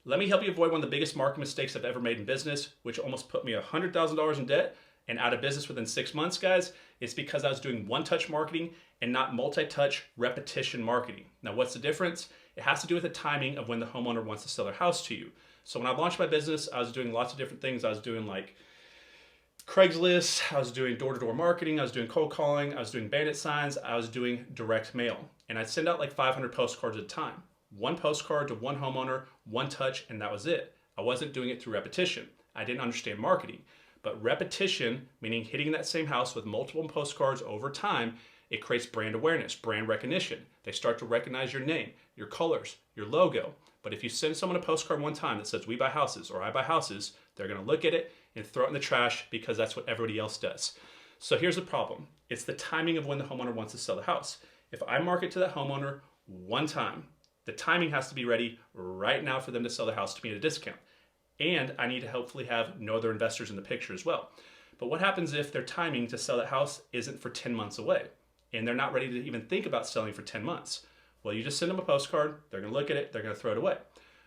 Let me help you avoid one of the biggest marketing mistakes I've ever made in business, which almost put me $100,000 in debt and out of business within 6 months, guys. It's because I was doing one-touch marketing and not multi-touch repetition marketing. Now, what's the difference? It has to do with the timing of when the homeowner wants to sell their house to you. So when I launched my business, I was doing lots of different things. I was doing like Craigslist, I was doing door-to-door marketing, I was doing cold calling, I was doing bandit signs, I was doing direct mail. And I'd send out like 500 postcards at a time. One postcard to one homeowner, one touch, and that was it. I wasn't doing it through repetition. I didn't understand marketing. But repetition, meaning hitting that same house with multiple postcards over time, it creates brand awareness, brand recognition. They start to recognize your name, your colors, your logo. But if you send someone a postcard one time that says, "We buy houses," or "I buy houses," they're going to look at it and throw it in the trash because that's what everybody else does. So here's the problem. It's the timing of when the homeowner wants to sell the house. If I market to that homeowner one time, the timing has to be ready right now for them to sell the house to me at a discount. And I need to hopefully have no other investors in the picture as well. But what happens if their timing to sell that house isn't for 10 months away and they're not ready to even think about selling for 10 months? Well, you just send them a postcard, they're going to look at it, they're going to throw it away.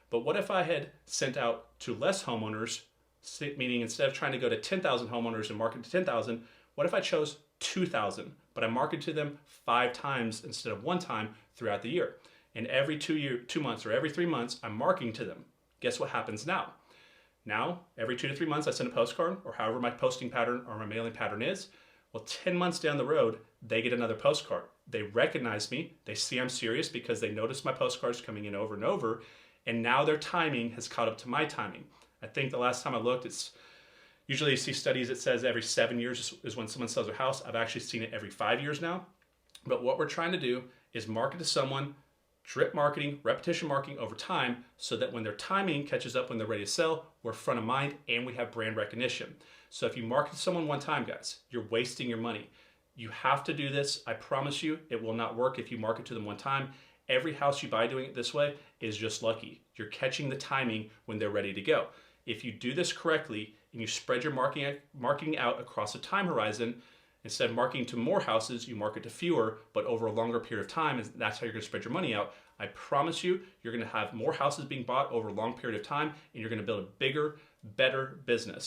But what if I had sent out to less homeowners, meaning instead of trying to go to 10,000 homeowners and market to 10,000, what if I chose 2,000, but I marketed to them 5 times instead of 1 time throughout the year? And every 2 months or every 3 months, I'm marketing to them. Guess what happens now? Now, every 2 to 3 months, I send a postcard, or however my posting pattern or my mailing pattern is. Well, 10 months down the road, they get another postcard. They recognize me. They see I'm serious because they notice my postcards coming in over and over. And now their timing has caught up to my timing. I think the last time I looked, it's usually you see studies that says every 7 years is when someone sells their house. I've actually seen it every 5 years now. But what we're trying to do is market to someone, drip marketing, repetition marketing over time, so that when their timing catches up when they're ready to sell, we're front of mind and we have brand recognition. So if you market to someone one time, guys, you're wasting your money. You have to do this. I promise you, it will not work if you market to them one time. Every house you buy doing it this way is just lucky. You're catching the timing when they're ready to go. If you do this correctly and you spread your marketing out across a time horizon, instead of marketing to more houses, you market to fewer, but over a longer period of time, and that's how you're going to spread your money out. I promise you, you're going to have more houses being bought over a long period of time, and you're going to build a bigger, better business.